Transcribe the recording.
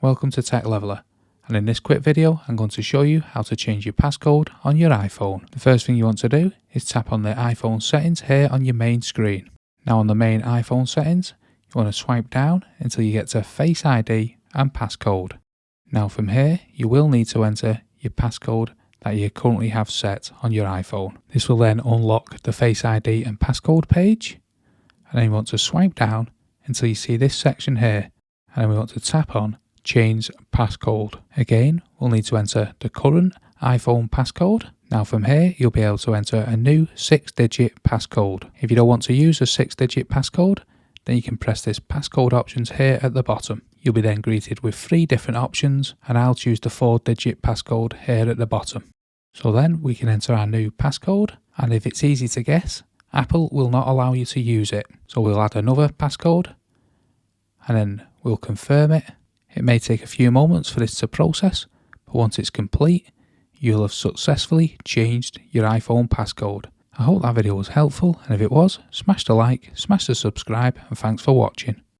Welcome to Tech Leveler, and in this quick video I'm going to show you how to change your passcode on your iPhone. The first thing you want to do is tap on the iPhone settings here on your main screen. Now on the main iPhone settings, you want to swipe down until you get to Face ID and Passcode. Now from here you will need to enter your passcode that you currently have set on your iPhone. This will then unlock the Face ID and Passcode page, and then you want to swipe down until you see this section here, and then we want to tap on Change Passcode. Again, we'll need to enter the current iPhone passcode. Now from here, you'll be able to enter a new 6-digit passcode. If you don't want to use a 6-digit passcode, then you can press this passcode options here at the bottom. You'll be then greeted with 3 different options, and I'll choose the 4-digit passcode here at the bottom. So then we can enter our new passcode, and if it's easy to guess, Apple will not allow you to use it. So we'll add another passcode, and then we'll confirm it. It may take a few moments for this to process, but once it's complete, you'll have successfully changed your iPhone passcode. I hope that video was helpful, and if it was, smash the like, smash the subscribe, and thanks for watching.